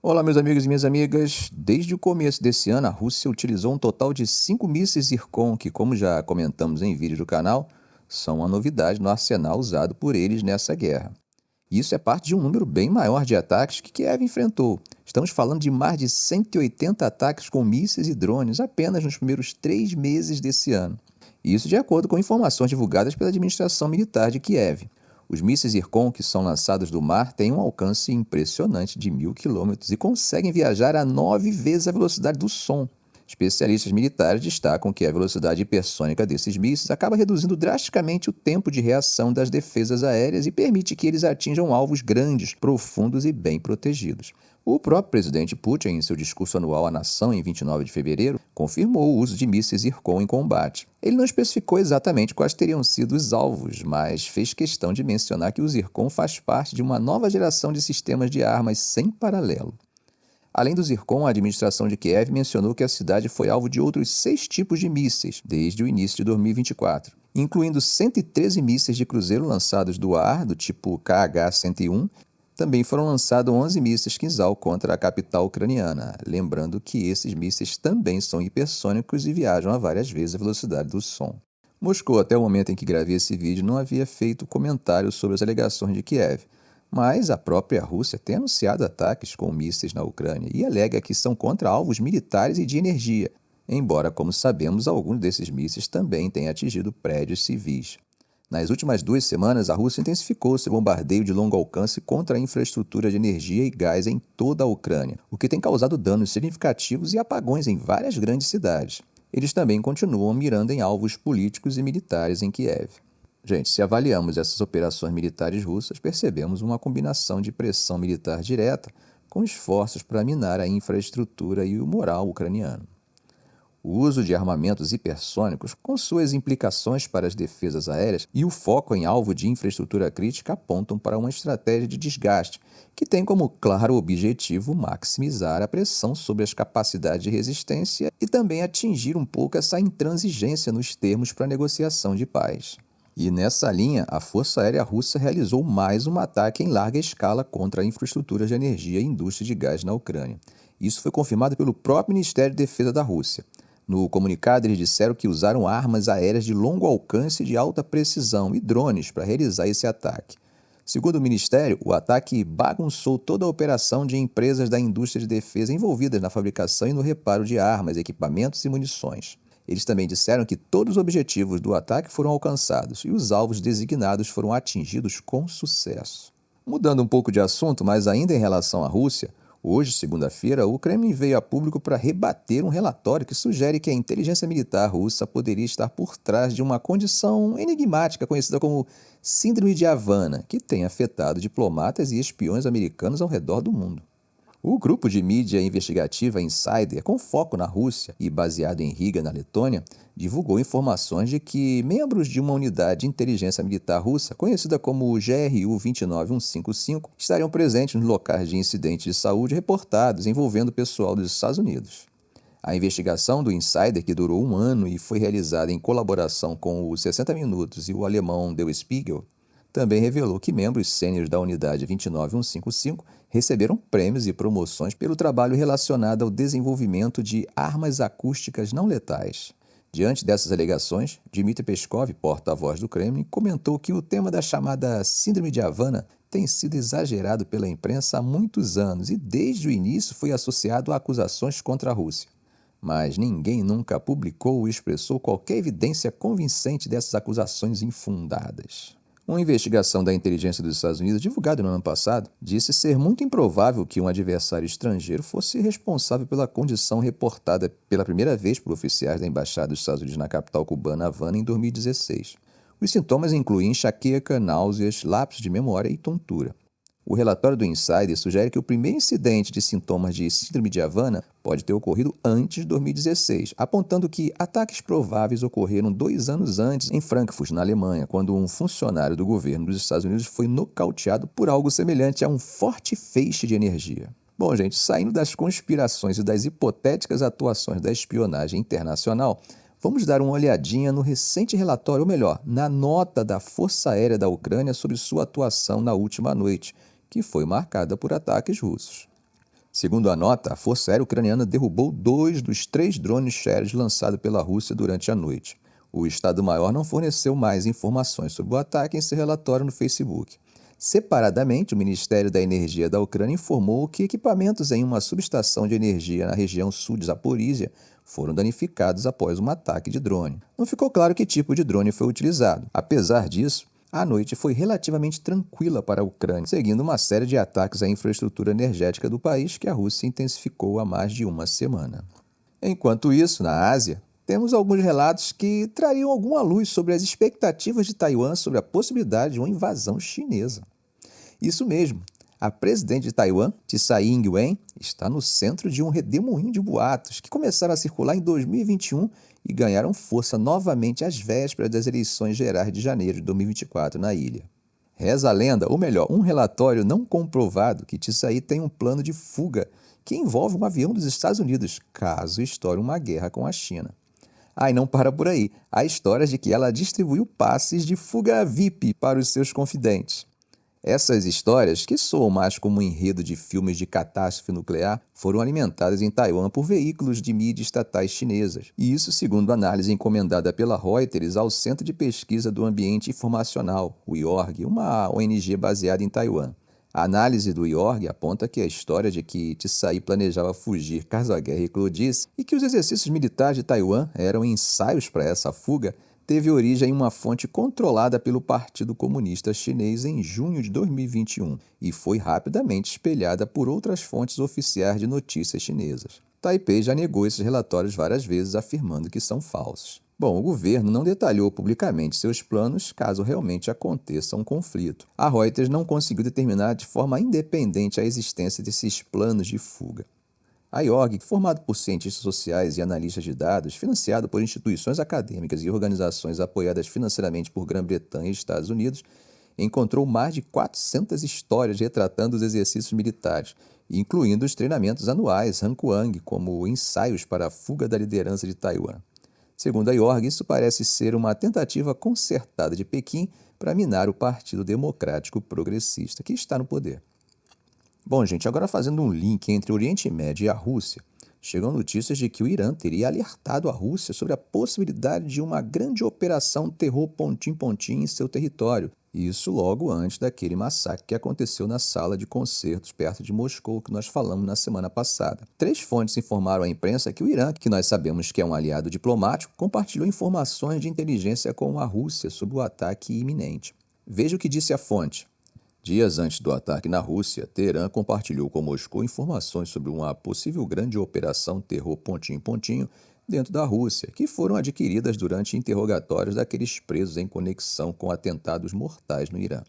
Olá, meus amigos e minhas amigas. Desde o começo desse ano, a Rússia utilizou um total de 5 mísseis Zircon, que, como já comentamos em vídeo do canal, são uma novidade no arsenal usado por eles nessa guerra. Isso é parte de um número bem maior de ataques que Kiev enfrentou. Estamos falando de mais de 180 ataques com mísseis e drones apenas nos primeiros 3 meses desse ano. Isso de acordo com informações divulgadas pela administração militar de Kiev. Os mísseis Zircon, que são lançados do mar, têm um alcance impressionante de 1.000 quilômetros e conseguem viajar a 9 vezes a velocidade do som. Especialistas militares destacam que a velocidade hipersônica desses mísseis acaba reduzindo drasticamente o tempo de reação das defesas aéreas e permite que eles atinjam alvos grandes, profundos e bem protegidos. O próprio presidente Putin, em seu discurso anual à nação em 29 de fevereiro, confirmou o uso de mísseis Zircon em combate. Ele não especificou exatamente quais teriam sido os alvos, mas fez questão de mencionar que o Zircon faz parte de uma nova geração de sistemas de armas sem paralelo. Além do Zircon, a administração de Kiev mencionou que a cidade foi alvo de outros 6 tipos de mísseis desde o início de 2024, incluindo 113 mísseis de cruzeiro lançados do ar, do tipo KH-101. Também foram lançados 11 mísseis Kinzhal contra a capital ucraniana, lembrando que esses mísseis também são hipersônicos e viajam a várias vezes a velocidade do som. Moscou, até o momento em que gravei esse vídeo, não havia feito comentário sobre as alegações de Kiev, mas a própria Rússia tem anunciado ataques com mísseis na Ucrânia e alega que são contra alvos militares e de energia, embora, como sabemos, alguns desses mísseis também tenham atingido prédios civis. Nas últimas 2 semanas, a Rússia intensificou seu bombardeio de longo alcance contra a infraestrutura de energia e gás em toda a Ucrânia, o que tem causado danos significativos e apagões em várias grandes cidades. Eles também continuam mirando em alvos políticos e militares em Kiev. Gente, se avaliamos essas operações militares russas, percebemos uma combinação de pressão militar direta com esforços para minar a infraestrutura e o moral ucraniano. O uso de armamentos hipersônicos, com suas implicações para as defesas aéreas e o foco em alvo de infraestrutura crítica apontam para uma estratégia de desgaste, que tem como claro objetivo maximizar a pressão sobre as capacidades de resistência e também atingir um pouco essa intransigência nos termos para a negociação de paz. E nessa linha, a Força Aérea Russa realizou mais um ataque em larga escala contra a infraestrutura de energia e indústria de gás na Ucrânia. Isso foi confirmado pelo próprio Ministério de Defesa da Rússia. No comunicado, eles disseram que usaram armas aéreas de longo alcance e de alta precisão e drones para realizar esse ataque. Segundo o Ministério, o ataque bagunçou toda a operação de empresas da indústria de defesa envolvidas na fabricação e no reparo de armas, equipamentos e munições. Eles também disseram que todos os objetivos do ataque foram alcançados e os alvos designados foram atingidos com sucesso. Mudando um pouco de assunto, mas ainda em relação à Rússia, hoje, segunda-feira, o Kremlin veio a público para rebater um relatório que sugere que a inteligência militar russa poderia estar por trás de uma condição enigmática conhecida como Síndrome de Havana, que tem afetado diplomatas e espiões americanos ao redor do mundo. O grupo de mídia investigativa Insider, com foco na Rússia e baseado em Riga, na Letônia, divulgou informações de que membros de uma unidade de inteligência militar russa, conhecida como GRU 29155, estariam presentes nos locais de incidentes de saúde reportados envolvendo o pessoal dos Estados Unidos. A investigação do Insider, que durou 1 ano e foi realizada em colaboração com o 60 Minutos e o alemão Der Spiegel, também revelou que membros sêniores da unidade 29155 receberam prêmios e promoções pelo trabalho relacionado ao desenvolvimento de armas acústicas não letais. Diante dessas alegações, Dmitry Peskov, porta-voz do Kremlin, comentou que o tema da chamada Síndrome de Havana tem sido exagerado pela imprensa há muitos anos e desde o início foi associado a acusações contra a Rússia. Mas ninguém nunca publicou ou expressou qualquer evidência convincente dessas acusações infundadas. Uma investigação da inteligência dos Estados Unidos, divulgada no ano passado, disse ser muito improvável que um adversário estrangeiro fosse responsável pela condição reportada pela primeira vez por oficiais da Embaixada dos Estados Unidos na capital cubana, Havana, em 2016. Os sintomas incluem enxaqueca, náuseas, lapsos de memória e tontura. O relatório do Insider sugere que o primeiro incidente de sintomas de Síndrome de Havana pode ter ocorrido antes de 2016, apontando que ataques prováveis ocorreram 2 anos antes em Frankfurt, na Alemanha, quando um funcionário do governo dos Estados Unidos foi nocauteado por algo semelhante a um forte feixe de energia. Bom, gente, saindo das conspirações e das hipotéticas atuações da espionagem internacional, vamos dar uma olhadinha no recente relatório, ou melhor, na nota da Força Aérea da Ucrânia sobre sua atuação na última noite, que foi marcada por ataques russos. Segundo a nota, a Força Aérea Ucraniana derrubou 2 dos 3 drones Shahed lançados pela Rússia durante a noite. O Estado-Maior não forneceu mais informações sobre o ataque em seu relatório no Facebook. Separadamente, o Ministério da Energia da Ucrânia informou que equipamentos em uma subestação de energia na região sul de Zaporizhia foram danificados após um ataque de drone. Não ficou claro que tipo de drone foi utilizado. Apesar disso, a noite foi relativamente tranquila para a Ucrânia, seguindo uma série de ataques à infraestrutura energética do país que a Rússia intensificou há mais de uma semana. Enquanto isso, na Ásia, temos alguns relatos que trariam alguma luz sobre as expectativas de Taiwan sobre a possibilidade de uma invasão chinesa. Isso mesmo, a presidente de Taiwan, Tsai Ing-wen, está no centro de um redemoinho de boatos que começaram a circular em 2021 e ganharam força novamente às vésperas das eleições gerais de janeiro de 2024 na ilha. Reza a lenda, ou melhor, um relatório não comprovado, que Tsai tem um plano de fuga que envolve um avião dos Estados Unidos, caso estoure uma guerra com a China. E não para por aí. Há histórias de que ela distribuiu passes de fuga VIP para os seus confidentes. Essas histórias, que soam mais como um enredo de filmes de catástrofe nuclear, foram alimentadas em Taiwan por veículos de mídia estatais chinesas. E isso segundo análise encomendada pela Reuters ao Centro de Pesquisa do Ambiente Informacional, o IORG, uma ONG baseada em Taiwan. A análise do IORG aponta que a história de que Tsai planejava fugir caso a guerra eclodisse e que os exercícios militares de Taiwan eram ensaios para essa fuga teve origem em uma fonte controlada pelo Partido Comunista Chinês em junho de 2021 e foi rapidamente espelhada por outras fontes oficiais de notícias chinesas. Taipei já negou esses relatórios várias vezes, afirmando que são falsos. Bom, o governo não detalhou publicamente seus planos caso realmente aconteça um conflito. A Reuters não conseguiu determinar de forma independente a existência desses planos de fuga. A IORG, formado por cientistas sociais e analistas de dados, financiado por instituições acadêmicas e organizações apoiadas financeiramente por Grã-Bretanha e Estados Unidos, encontrou mais de 400 histórias retratando os exercícios militares, incluindo os treinamentos anuais Hankuang, como ensaios para a fuga da liderança de Taiwan. Segundo a IORG, isso parece ser uma tentativa concertada de Pequim para minar o Partido Democrático Progressista, que está no poder. Bom, gente, agora fazendo um link entre o Oriente Médio e a Rússia, chegam notícias de que o Irã teria alertado a Rússia sobre a possibilidade de uma grande operação terror pontim-pontim em seu território, isso logo antes daquele massacre que aconteceu na sala de concertos perto de Moscou, que nós falamos na semana passada. 3 fontes informaram à imprensa que o Irã, que nós sabemos que é um aliado diplomático, compartilhou informações de inteligência com a Rússia sobre o ataque iminente. Veja o que disse a fonte. Dias antes do ataque na Rússia, Teherã compartilhou com Moscou informações sobre uma possível grande operação terror pontinho-pontinho dentro da Rússia, que foram adquiridas durante interrogatórios daqueles presos em conexão com atentados mortais no Irã.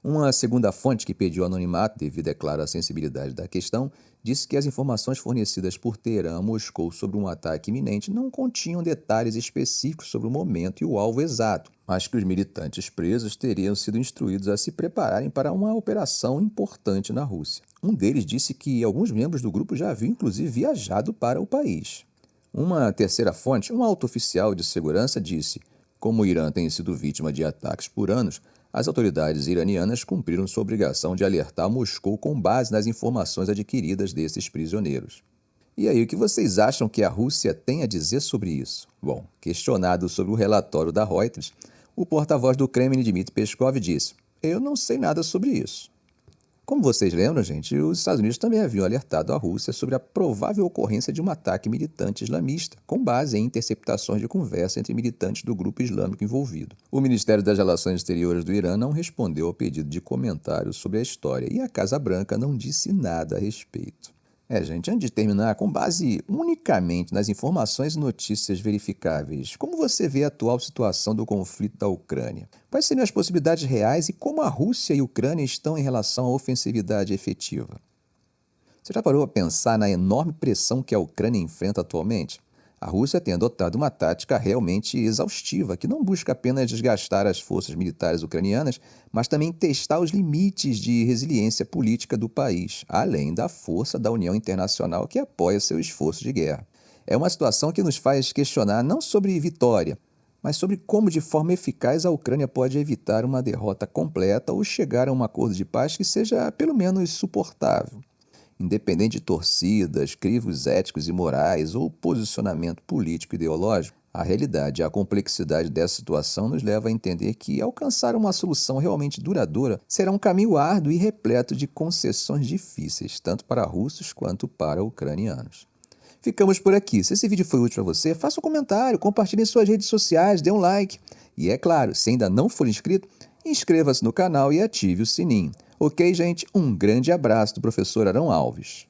Uma segunda fonte que pediu anonimato devido, é claro, à sensibilidade da questão, disse que as informações fornecidas por Teherã a Moscou sobre um ataque iminente não continham detalhes específicos sobre o momento e o alvo exato, mas que os militantes presos teriam sido instruídos a se prepararem para uma operação importante na Rússia. Um deles disse que alguns membros do grupo já haviam inclusive viajado para o país. Uma terceira fonte, um alto oficial de segurança, disse: como o Irã tem sido vítima de ataques por anos, as autoridades iranianas cumpriram sua obrigação de alertar Moscou com base nas informações adquiridas desses prisioneiros. E aí, o que vocês acham que a Rússia tem a dizer sobre isso? Bom, questionado sobre o relatório da Reuters, o porta-voz do Kremlin, Dmitry Peskov, disse: eu não sei nada sobre isso. Como vocês lembram, gente, os Estados Unidos também haviam alertado a Rússia sobre a provável ocorrência de um ataque militante islamista, com base em interceptações de conversa entre militantes do grupo islâmico envolvido. O Ministério das Relações Exteriores do Irã não respondeu ao pedido de comentários sobre a história e a Casa Branca não disse nada a respeito. Gente, antes de terminar, com base unicamente nas informações e notícias verificáveis, como você vê a atual situação do conflito da Ucrânia? Quais seriam as possibilidades reais e como a Rússia e a Ucrânia estão em relação à ofensividade efetiva? Você já parou a pensar na enorme pressão que a Ucrânia enfrenta atualmente? A Rússia tem adotado uma tática realmente exaustiva, que não busca apenas desgastar as forças militares ucranianas, mas também testar os limites de resiliência política do país, além da força da União Internacional que apoia seu esforço de guerra. É uma situação que nos faz questionar não sobre vitória, mas sobre como de forma eficaz a Ucrânia pode evitar uma derrota completa ou chegar a um acordo de paz que seja pelo menos suportável. Independente de torcidas, crivos éticos e morais ou posicionamento político e ideológico, a realidade e a complexidade dessa situação nos leva a entender que alcançar uma solução realmente duradoura será um caminho árduo e repleto de concessões difíceis, tanto para russos quanto para ucranianos. Ficamos por aqui. Se esse vídeo foi útil para você, faça um comentário, compartilhe em suas redes sociais, dê um like. E é claro, se ainda não for inscrito, inscreva-se no canal e ative o sininho. Ok, gente? Um grande abraço do professor Arão Alves.